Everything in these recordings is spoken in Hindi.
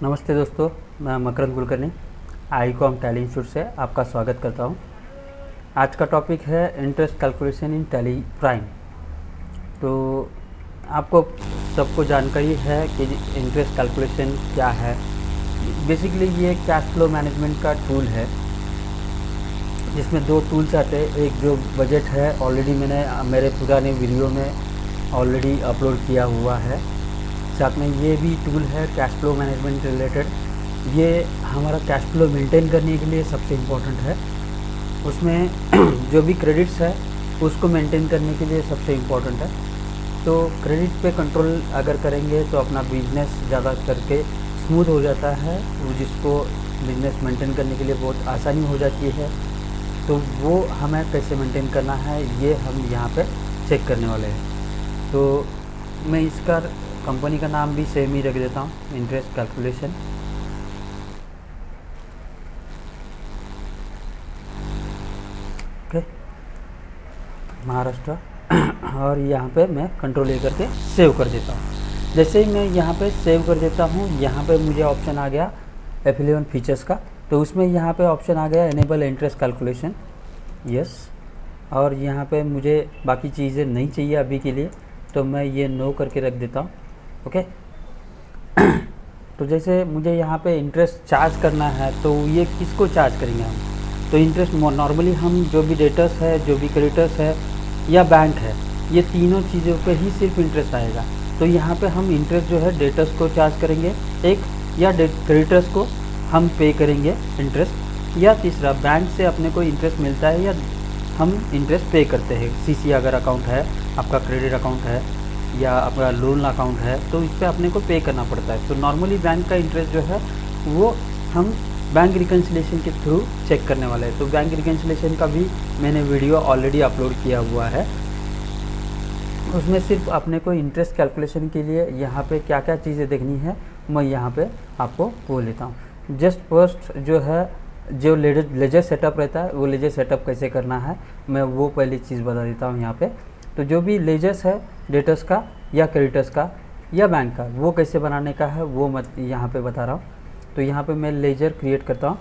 नमस्ते दोस्तों, मैं मकरंद कुलकर्णी आईकॉम टैली इंस्टीट्यूट से आपका स्वागत करता हूं। आज का टॉपिक है interest calculation in tally prime. तो आपको सबको जानकारी है कि इंटरेस्ट कैलकुलेशन क्या है। बेसिकली ये कैश फ्लो मैनेजमेंट का टूल है जिसमें दो टूल्स आते हैं। एक जो बजट है, ऑलरेडी मैंने मेरे पुराने वीडियो में ऑलरेडी अपलोड किया हुआ है। साथ में ये भी टूल है कैश फ्लो मैनेजमेंट रिलेटेड। ये हमारा कैश फ्लो मेंटेन करने के लिए सबसे इम्पोर्टेंट है। उसमें जो भी क्रेडिट्स है उसको मेंटेन करने के लिए सबसे इम्पोर्टेंट है। तो क्रेडिट पे कंट्रोल अगर करेंगे तो अपना बिजनेस ज़्यादा करके स्मूथ हो जाता है, जिसको बिजनेस मेंटेन करने के लिए बहुत आसानी हो जाती है। तो वो हमें कैसे मेंटेन करना है ये हम यहाँ पे चेक करने वाले हैं। तो मैं इसका कंपनी का नाम भी सेम ही रख देता हूँ, इंटरेस्ट कैलकुलेशन। ओके, महाराष्ट्र और यहाँ पे मैं कंट्रोल ए करके सेव कर देता हूँ। जैसे ही मैं यहाँ पे सेव कर देता हूँ, यहाँ पे मुझे ऑप्शन आ गया एफिलिएट फीचर्स का। तो उसमें यहाँ पे ऑप्शन आ गया इनेबल इंटरेस्ट कैलकुलेशन, यस। और यहाँ पे मुझे बाकी चीज़ें नहीं चाहिए अभी के लिए, तो मैं ये नो करके रख देता हूँ। ओके। तो जैसे मुझे यहाँ पे इंटरेस्ट चार्ज करना है, तो ये किसको चार्ज करेंगे हम? तो इंटरेस्ट नॉर्मली हम जो भी डेटर्स है, जो भी क्रेडिटर्स है या बैंक है, ये तीनों चीज़ों पे ही सिर्फ इंटरेस्ट आएगा। तो यहाँ पे हम इंटरेस्ट जो है डेटर्स को चार्ज करेंगे एक, या क्रेडिटर्स को हम पे करेंगे इंटरेस्ट, या तीसरा बैंक से अपने को इंटरेस्ट मिलता है या हम इंटरेस्ट पे करते हैं। सीसी अगर अकाउंट है, आपका क्रेडिट अकाउंट है या आपका लोन अकाउंट है, तो इस पर अपने को पे करना पड़ता है। तो नॉर्मली बैंक का इंटरेस्ट जो है वो हम बैंक रिकन्सिलेशन के थ्रू चेक करने वाले हैं। तो बैंक रिकन्सिलेशन का भी मैंने वीडियो ऑलरेडी अपलोड किया हुआ है। उसमें सिर्फ अपने को इंटरेस्ट कैलकुलेशन के लिए यहाँ पे क्या क्या चीज़ें देखनी है मैं यहाँ पे आपको बोल लेता हूँ। जस्ट फर्स्ट जो है, जो लेजर सेटअप रहता है, वो लेजर सेटअप कैसे करना है मैं वो पहली चीज़ बता देता हूँ यहाँ पे। तो जो भी लेजर्स है डेटर्स का या क्रेडिटर्स का या बैंक का, वो कैसे बनाने का है वो मैं यहाँ पे बता रहा हूँ। तो यहाँ पे मैं लेजर क्रिएट करता हूँ।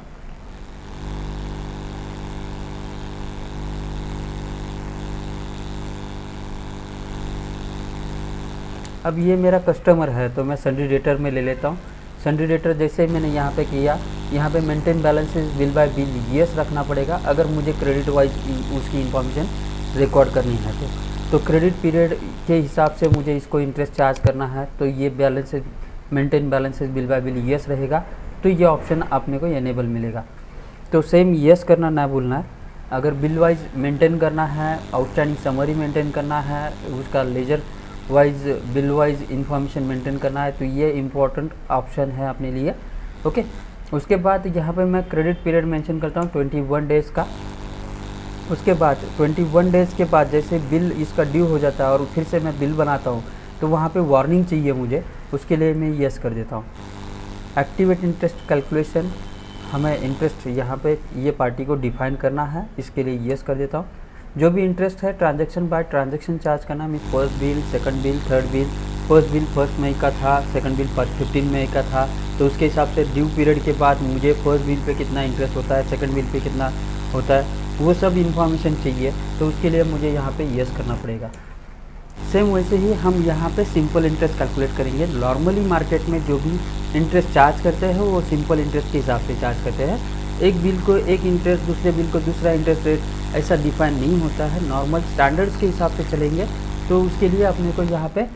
अब ये मेरा कस्टमर है, तो मैं सन्ड्री डेटर में ले लेता हूँ। सन्ड्री डेटर जैसे मैंने यहाँ पे किया, यहाँ पे maintain balances bill by bill yes रखना पड़ेगा अगर मुझे क्रेडिट वाइज उसकी इंफॉर्मेशन रिकॉर्ड करनी है। तो क्रेडिट पीरियड के हिसाब से मुझे इसको इंटरेस्ट चार्ज करना है, तो ये balances maintain balances bill by bill yes रहेगा, तो ये ऑप्शन अपने को इनेबल मिलेगा। तो सेम यस करना ना भूलना है। अगर बिल वाइज मेंटेन करना है, आउटस्टैंडिंग समरी मेंटेन करना है, उसका ledger wise bill wise information maintain करना है, तो ये इम्पोर्टेंट ऑप्शन है अपने लिए। ओके। उसके बाद यहाँ पे मैं क्रेडिट पीरियड मेंशन करता हूँ 21 डेज़ का। उसके बाद 21 डेज़ के बाद जैसे बिल इसका ड्यू हो जाता है और फिर से मैं बिल बनाता हूँ, तो वहाँ पे वार्निंग चाहिए मुझे, उसके लिए मैं यस कर देता हूँ। एक्टिवेट इंटरेस्ट कैलकुलेशन, हमें इंटरेस्ट यहाँ पे ये पार्टी को डिफाइन करना है, इसके लिए यस कर देता हूँ। जो भी इंटरेस्ट है ट्रांजैक्शन बाय ट्रांजैक्शन चार्ज करना, mean first bill, second bill, third bill. First bill 1 मई का था, सेकंड बिल 15 मई का था, तो उसके हिसाब से ड्यू पीरियड के बाद मुझे फर्स्ट बिल पे कितना इंटरेस्ट होता है, सेकंड बिल पे कितना होता है, वो सब इन्फॉर्मेशन चाहिए। तो उसके लिए मुझे यहाँ पे यस करना पड़ेगा। सेम वैसे ही हम यहाँ पे सिंपल इंटरेस्ट कैलकुलेट करेंगे। नॉर्मली मार्केट में जो भी इंटरेस्ट चार्ज करते हैं वो सिंपल इंटरेस्ट के हिसाब से चार्ज करते हैं। एक बिल को एक इंटरेस्ट, दूसरे बिल को दूसरा इंटरेस्ट रेट ऐसा डिफाइन नहीं होता है। नॉर्मल स्टैंडर्ड्स के हिसाब से चलेंगे। तो उसके लिए अपने को यहाँ पे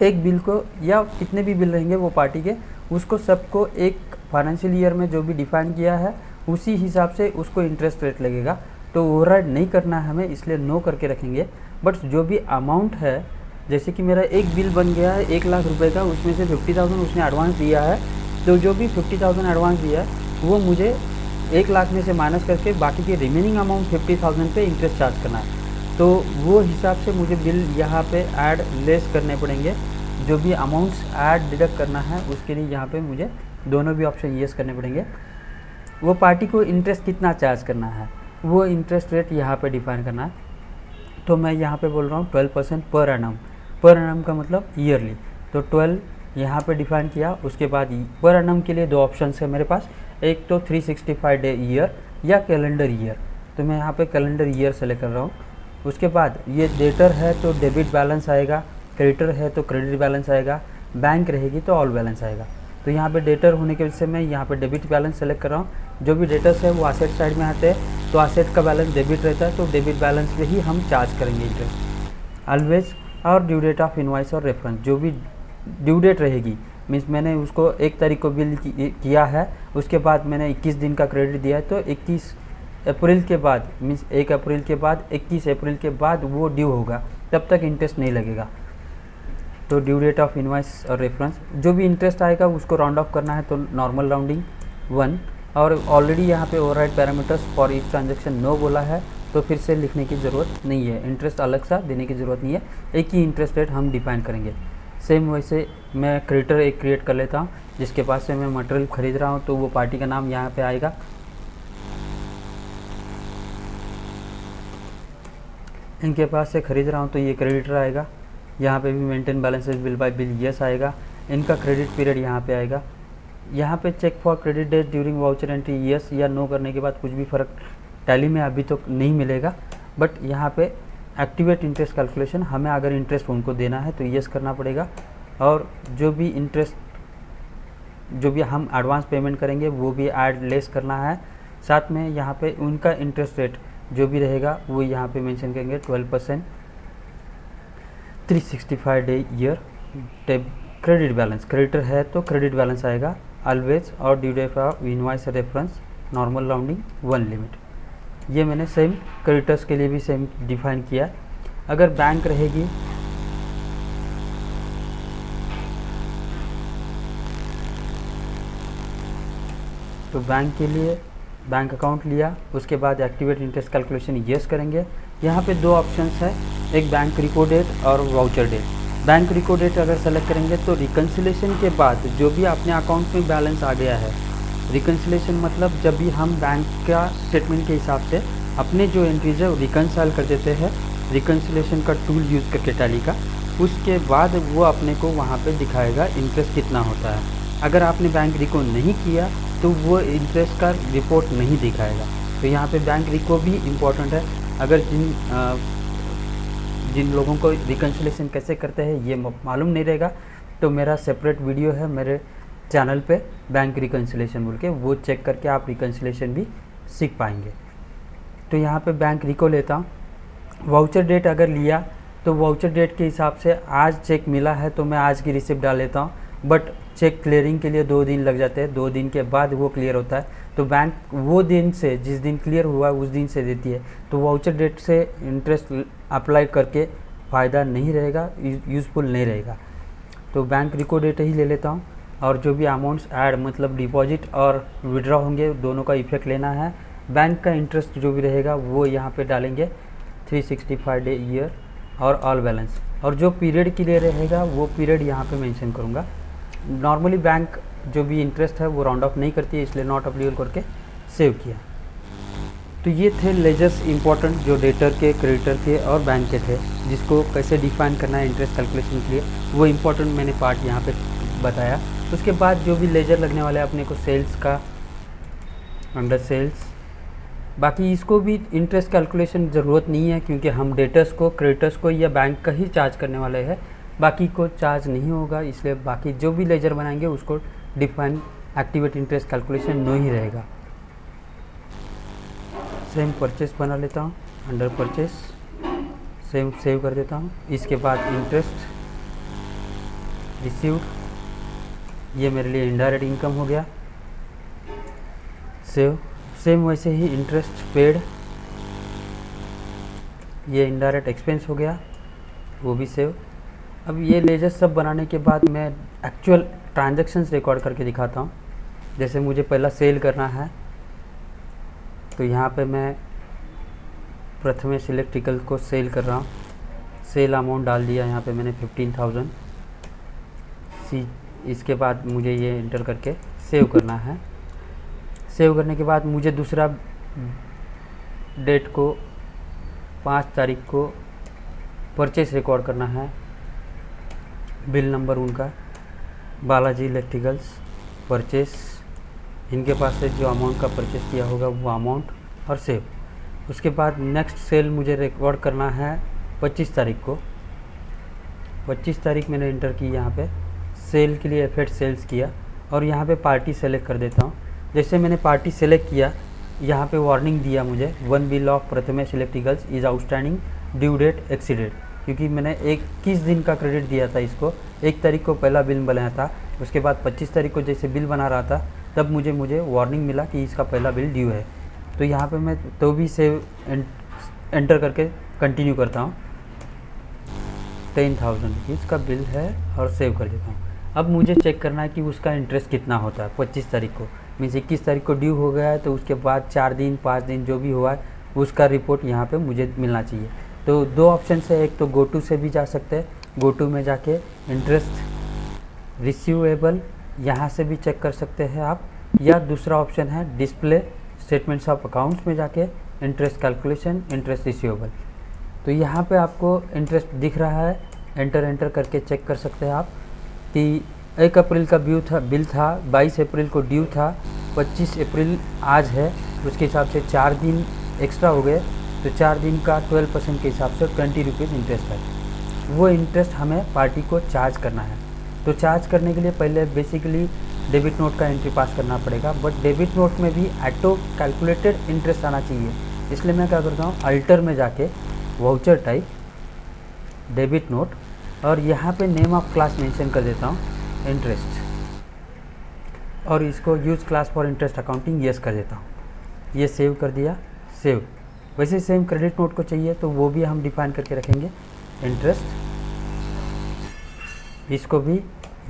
एक बिल को या कितने भी बिल रहेंगे वो पार्टी के, उसको सबको एक फाइनेंशियल ईयर में जो भी डिफाइन किया है उसी हिसाब से उसको इंटरेस्ट रेट लगेगा। तो ओवरराइड नहीं करना है हमें, इसलिए नो करके रखेंगे। बट जो भी अमाउंट है, जैसे कि मेरा एक बिल बन गया है 1 लाख रुपए का, उसमें से 50,000 उसने एडवांस दिया है, तो जो भी 50,000 एडवांस दिया है वो मुझे 1 लाख में से माइनस करके बाकी के रिमेनिंग अमाउंट 50,000 पे इंटरेस्ट चार्ज करना है। तो वो हिसाब से मुझे बिल यहाँ पे ऐड लेस करने पड़ेंगे। जो भी अमाउंट्स ऐड डिडक्ट करना है उसके लिए यहाँ पे मुझे दोनों भी ऑप्शन यस करने पड़ेंगे। वो पार्टी को इंटरेस्ट कितना चार्ज करना है, वो इंटरेस्ट रेट यहाँ पे डिफाइन करना है। तो मैं यहाँ पे बोल रहा हूँ 12% पर एनम। पर एनम का मतलब ईयरली, तो 12 यहाँ पे डिफाइन किया। उसके बाद पर एनम के लिए 2 ऑप्शन है मेरे पास, एक तो 365 डे ईयर या कैलेंडर ईयर, तो मैं यहाँ पे कैलेंडर ईयर सेलेक्ट कर रहा हूँ। उसके बाद ये डेटर है तो डेबिट बैलेंस आएगा, क्रेडिटर है तो क्रेडिट बैलेंस आएगा, बैंक रहेगी तो ऑल बैलेंस आएगा। तो यहाँ पे डेटर होने की वजह से मैं यहाँ पे डेबिट बैलेंस सेलेक्ट कर रहा हूँ। जो भी डेटर्स है वो असेट साइड में आते हैं, तो असेट का बैलेंस डेबिट रहता है, तो डेबिट बैलेंस पे ही हम चार्ज करेंगे इंटरेस्ट ऑलवेज। और ड्यू डेट ऑफ इनवॉइस और रेफरेंस, जो भी ड्यू डेट रहेगी, मीन्स मैंने उसको 1 तारीख को बिल किया है, उसके बाद मैंने 21 दिन का क्रेडिट दिया है, तो 21 अप्रैल के बाद, मीन्स 1 अप्रैल के बाद 21 अप्रैल के बाद वो ड्यू होगा, तब तक इंटरेस्ट नहीं लगेगा। तो ड्यू डेट ऑफ इनवॉइस और रेफरेंस, जो भी इंटरेस्ट आएगा उसको राउंड ऑफ करना है, तो नॉर्मल राउंडिंग 1। और ऑलरेडी यहाँ पे override parameters for each transaction no बोला है, तो फिर से लिखने की ज़रूरत नहीं है, इंटरेस्ट अलग सा देने की ज़रूरत नहीं है, एक ही इंटरेस्ट रेट हम डिफाइन करेंगे। सेम वैसे मैं क्रेडिटर एक क्रिएट कर लेता हूँ, जिसके पास से मैं मटेरियल ख़रीद रहा हूँ, तो वो पार्टी का नाम यहाँ पे आएगा। इनके पास से ख़रीद रहा हूँ तो ये क्रेडिटर आएगा। यहाँ पे भी maintain balances bill by bill yes आएगा। इनका क्रेडिट पीरियड यहाँ पे आएगा। यहाँ पे check for credit date during voucher entry yes या नो करने के बाद कुछ भी फ़र्क टैली में अभी तो नहीं मिलेगा, बट यहाँ पे एक्टिवेट इंटरेस्ट कैलकुलेशन, हमें अगर इंटरेस्ट उनको देना है तो यस करना पड़ेगा। और जो भी इंटरेस्ट, जो भी हम एडवांस पेमेंट करेंगे वो भी ऐड लेस करना है। साथ में यहाँ पे उनका इंटरेस्ट रेट जो भी रहेगा वो यहाँ पे मेंशन करेंगे 12%। 365 day year credit balance, creditor है तो क्रेडिट बैलेंस आएगा ऑलवेज। और due date of invoice reference normal rounding 1 limit. ये मैंने सेम क्रेडिटर्स के लिए भी सेम डिफाइन किया। अगर बैंक रहेगी तो बैंक के लिए बैंक अकाउंट लिया, उसके बाद एक्टिवेट इंटरेस्ट कैलकुलेशन यस करेंगे। यहाँ पे 2 ऑप्शंस है, एक बैंक रिको डेट और वाउचर डेट। बैंक रिको डेट अगर सेलेक्ट करेंगे तो रिकन्सिलेशन के बाद जो भी अपने अकाउंट में बैलेंस आ गया है, रिकन्सिलेशन मतलब जब भी हम बैंक का स्टेटमेंट के हिसाब से अपने जो एंट्रीज है रिकन्साइल कर देते हैं, रिकन्सिलेशन का टूल यूज़ करके टैली का, उसके बाद वो अपने को वहाँ पे दिखाएगा इंटरेस्ट कितना होता है। अगर आपने बैंक रिको नहीं किया तो वो इंटरेस्ट का रिपोर्ट नहीं दिखाएगा। तो यहाँ पे बैंक रिको भी इम्पोर्टेंट है। अगर जिन लोगों को रिकन्सिलेशन कैसे करते हैं ये मालूम नहीं रहेगा, तो मेरा सेपरेट वीडियो है मेरे चैनल पे बैंक रिकन्सिलेशन बोल के, वो चेक करके आप रिकन्सिलेशन भी सीख पाएंगे। तो यहाँ पे बैंक रिको लेता हूँ। वाउचर डेट अगर लिया तो वाउचर डेट के हिसाब से आज चेक मिला है तो मैं आज की रिसिप्ट डाल लेता हूँ, बट चेक क्लियरिंग के लिए 2 दिन लग जाते हैं, 2 दिन के बाद वो क्लियर होता है। तो बैंक वो दिन से, जिस दिन क्लियर हुआ उस दिन से देती है, तो वाउचर डेट से इंटरेस्ट अप्लाई करके फ़ायदा नहीं रहेगा, यूज़फुल नहीं रहेगा। तो बैंक रिको डेट ही ले लेता हूँ। और जो भी अमाउंट्स ऐड मतलब डिपॉजिट और विड्रॉ होंगे दोनों का इफेक्ट लेना है। बैंक का इंटरेस्ट जो भी रहेगा वो यहाँ पे डालेंगे 365 डे ईयर और ऑल बैलेंस, और जो पीरियड के लिए रहेगा वो पीरियड यहाँ पे मेंशन करूँगा। नॉर्मली बैंक जो भी इंटरेस्ट है वो राउंड ऑफ नहीं करती है, इसलिए नॉट अप्लीकेबल करके सेव किया। तो ये थे लेजर्स इंपॉर्टेंट जो डेटर के, क्रेडिटर के और बैंक के थे, जिसको कैसे डिफाइन करना है इंटरेस्ट कैलकुलेशन के लिए, वो इम्पोर्टेंट मैंने पार्ट यहाँ पे बताया। उसके बाद जो भी लेजर लगने वाला है अपने को सेल्स का, अंडर सेल्स, बाकी इसको भी इंटरेस्ट कैलकुलेशन ज़रूरत नहीं है क्योंकि हम डेटर्स को, क्रेडिटर्स को या बैंक का ही चार्ज करने वाले हैं, बाकी को चार्ज नहीं होगा। इसलिए बाकी जो भी लेजर बनाएंगे उसको define activate interest calculation no ही रहेगा। सेम परचेस बना लेता हूँ, अंडर परचेस सेम सेव कर देता हूँ। इसके बाद इंटरेस्ट रिसीव्ड, ये मेरे लिए इनडायरेक्ट इनकम हो गया, सेव। सेम वैसे ही इंटरेस्ट पेड, ये इनडायरेक्ट एक्सपेंस हो गया, वो भी सेव। अब ये लेजर सब बनाने के बाद मैं एक्चुअल ट्रांजैक्शंस रिकॉर्ड करके दिखाता हूँ। जैसे मुझे पहला सेल करना है तो यहाँ पे मैं प्रथमेश इलेक्ट्रिकल को सेल कर रहा हूँ। सेल अमाउंट डाल दिया यहाँ पे मैंने 15,000 सी। इसके बाद मुझे ये एंटर करके सेव करना है। सेव करने के बाद मुझे दूसरा डेट को 5 तारीख को परचेस रिकॉर्ड करना है, बिल नंबर उनका बालाजी इलेक्ट्रिकल्स परचेस, इनके पास से जो अमाउंट का परचेस किया होगा वो अमाउंट और सेव। उसके बाद नेक्स्ट सेल मुझे रिकॉर्ड करना है 25 तारीख को। 25 तारीख मैंने इंटर की यहाँ पे, सेल के लिए एफेक्ट सेल्स किया और यहाँ पे पार्टी सेलेक्ट कर देता हूँ। जैसे मैंने पार्टी सेलेक्ट किया, यहाँ पे वार्निंग दिया मुझे, 1 bill of Prathamesh electricals is outstanding, due date exceeded, क्योंकि मैंने 21 दिन का क्रेडिट दिया था इसको। 1 तारीख को पहला बिल बनाया था, उसके बाद 25 तारीख को जैसे बिल बना रहा था तब मुझे वार्निंग मिला कि इसका पहला बिल ड्यू है। तो यहाँ पे मैं तो भी सेव एंटर करके कंटिन्यू करता हूँ। 10,000 रुपीज़ का बिल है और सेव कर देता हूँ। अब मुझे चेक करना है कि उसका इंटरेस्ट कितना होता है 25 तारीख को। मीन्स 21 तारीख को ड्यू हो गया है तो उसके बाद 4 दिन 5 दिन जो भी हुआ है उसका रिपोर्ट यहाँ पे मुझे मिलना चाहिए। तो 2 ऑप्शन से, एक तो GoTo से भी जा सकते हैं, GoTo में जाके इंटरेस्ट रिसीवेबल यहाँ से भी चेक कर सकते हैं आप, या दूसरा ऑप्शन है डिस्प्ले स्टेटमेंट्स ऑफ अकाउंट्स में जाके इंटरेस्ट कैलकुलेशन, इंटरेस्ट रिसीवेबल। तो यहाँ पे आपको इंटरेस्ट दिख रहा है, एंटर करके चेक कर सकते हैं आप कि 1 अप्रैल का बिल था, 22 अप्रैल को ड्यू था, 25 अप्रैल आज है, उसके हिसाब से 4 दिन एक्स्ट्रा हो गए, तो 4 दिन का 12% के हिसाब से 20 रुपीज़ इंटरेस्ट है। वो इंटरेस्ट हमें पार्टी को चार्ज करना है। तो चार्ज करने के लिए पहले बेसिकली डेबिट नोट का एंट्री पास करना पड़ेगा, बट डेबिट नोट में भी ऑटो कैलकुलेटेड इंटरेस्ट आना चाहिए। इसलिए मैं क्या करता हूँ, अल्टर में जाके वाउचर टाइप डेबिट नोट और यहाँ पे नेम ऑफ क्लास मेंशन कर देता हूँ इंटरेस्ट, और इसको use class for interest accounting yes कर देता हूँ। ये सेव कर दिया, सेव। वैसे सेम क्रेडिट नोट को चाहिए तो वो भी हम डिफाइन करके रखेंगे इंटरेस्ट, इसको भी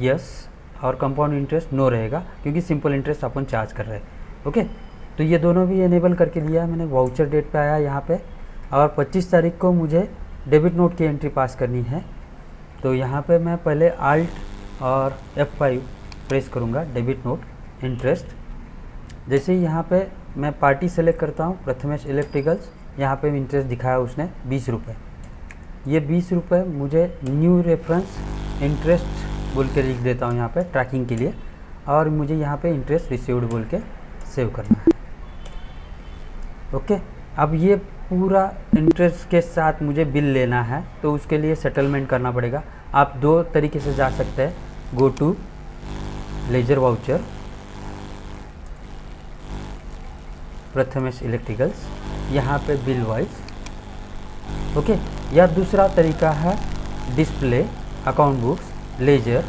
यस, और कंपाउंड इंटरेस्ट नो रहेगा क्योंकि सिंपल इंटरेस्ट अपन चार्ज कर रहे हैं। ओके, तो ये दोनों भी एनेबल करके लिया मैंने। वाउचर डेट पे आया यहाँ पे, और 25 तारीख को मुझे डेबिट नोट की एंट्री पास करनी है। तो यहाँ पे मैं पहले Alt और F5 प्रेस करूँगा, डेबिट नोट इंटरेस्ट। जैसे ही यहाँ पे मैं पार्टी सेलेक्ट करता हूँ प्रथमेश इलेक्ट्रिकल्स, यहाँ पे इंटरेस्ट दिखाया उसने 20 रुपये। ये 20 रुपये मुझे न्यू रेफरेंस इंटरेस्ट बोल के लिख देता हूँ यहाँ पे ट्रैकिंग के लिए, और मुझे यहाँ पे इंटरेस्ट रिसीव्ड बोल के सेव करना है। ओके, अब ये पूरा इंटरेस्ट के साथ मुझे बिल लेना है, तो उसके लिए सेटलमेंट करना पड़ेगा। आप 2 तरीके से जा सकते हैं, go to ledger voucher Prathamesh electricals, यहाँ पे बिल वाइज, ओके, या दूसरा तरीका है डिस्प्ले अकाउंट बुक्स लेजर,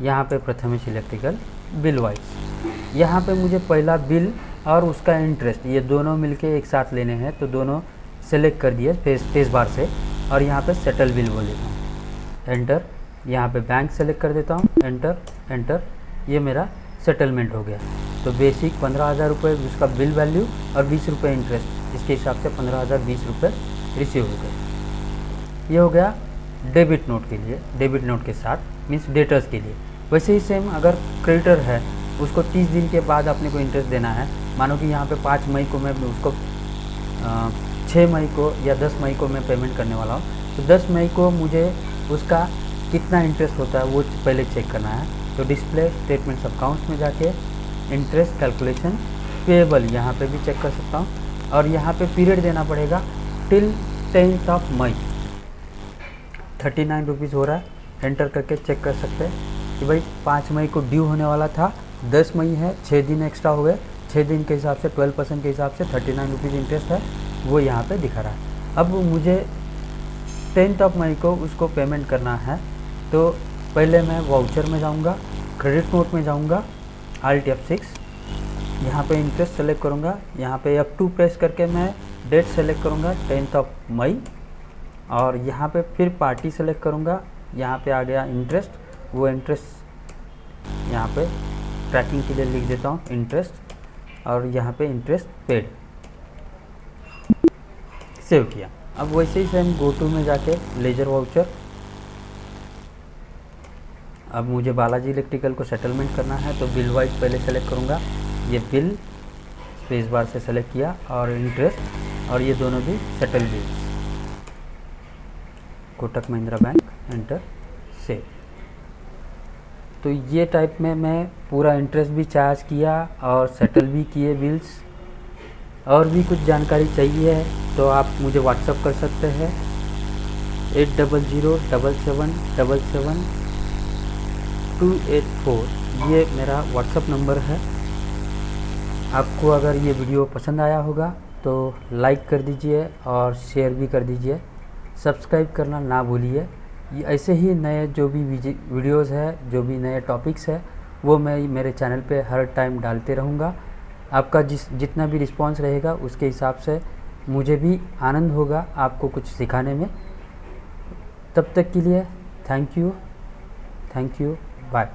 यहाँ पे प्रथमेश इलेक्ट्रिकल बिल वाइज। यहाँ पे मुझे पहला बिल और उसका इंटरेस्ट ये दोनों मिलके एक साथ लेने हैं, तो दोनों सेलेक्ट कर दिए स्पेस बार से, और यहाँ पे सेटल बिल बोल देता हूँ, एंटर। यहाँ पे बैंक सेलेक्ट कर देता हूँ, एंटर। ये मेरा सेटलमेंट हो गया। तो बेसिक 15,000 रुपये उसका बिल वैल्यू और 20 रुपये इंटरेस्ट, इसके हिसाब से 15,020 रुपये रिसीव हो गए। ये हो गया डेबिट नोट के लिए, डेबिट नोट के साथ मीन्स डेटर्स के लिए। वैसे ही सेम अगर क्रेडिटर है, उसको 30 दिन के बाद अपने को इंटरेस्ट देना है। मानो कि यहाँ पे 5 मई को मैं उसको 6 मई को या 10 मई को मैं पेमेंट करने वाला हूँ, तो 10 मई को मुझे उसका कितना इंटरेस्ट होता है वो पहले चेक करना है। तो डिस्प्ले स्टेटमेंट्स ऑफ अकाउंट्स में जाके इंटरेस्ट कैलकुलेशन पेएबल यहाँ पे भी चेक कर सकता हूँ, और यहाँ पे पीरियड देना पड़ेगा टिल 10 मई, 39 रुपीज़ हो रहा है। एंटर करके चेक कर सकते हैं कि भाई 5 मई को ड्यू होने वाला था, 10 मई है, 6 दिन एक्स्ट्रा हो गए, 6 दिन के हिसाब से 12% के हिसाब से 39 रुपीज़ इंटरेस्ट है, वो यहाँ पे दिखा रहा है। अब मुझे 10 मई को उसको पेमेंट करना है, तो पहले मैं वाउचर में जाऊँगा, क्रेडिट नोट में जाऊँगा, Alt F6, यहाँ पे इंटरेस्ट सेलेक्ट करूँगा, यहाँ पे F2 प्रेस करके मैं डेट सेलेक्ट करूँगा 10 मई, और यहाँ पे फिर पार्टी सेलेक्ट करूँगा, यहाँ पे आ गया इंटरेस्ट, वो इंटरेस्ट यहाँ पे ट्रैकिंग के लिए लिख देता हूँ इंटरेस्ट, और यहाँ पे इंटरेस्ट पेड सेव किया। अब वैसे ही सेम GoTo में जाके लेजर वाउचर, अब मुझे बालाजी इलेक्ट्रिकल को सेटलमेंट करना है, तो बिल वाइज पहले सेलेक्ट करूँगा, ये बिल स्पेस बार से सेलेक्ट किया, और इंटरेस्ट, और ये दोनों भी settle bills, Kotak Mahindra bank, enter, save. तो ये टाइप में मैं पूरा इंटरेस्ट भी चार्ज किया और सेटल भी किए बिल्स। और भी कुछ जानकारी चाहिए है तो आप मुझे व्हाट्सअप कर सकते हैं 8007777284। ये मेरा व्हाट्सअप नंबर है। आपको अगर ये वीडियो पसंद आया होगा तो लाइक कर दीजिए और शेयर भी कर दीजिए, सब्सक्राइब करना ना भूलिए। ये ऐसे ही नए जो भी वीडियोज़ है, जो भी नए टॉपिक्स है, वो मैं मेरे चैनल पे हर टाइम डालते रहूँगा। आपका जितना भी रिस्पांस रहेगा उसके हिसाब से मुझे भी आनंद होगा आपको कुछ सिखाने में। तब तक के लिए थैंक यू, बाय।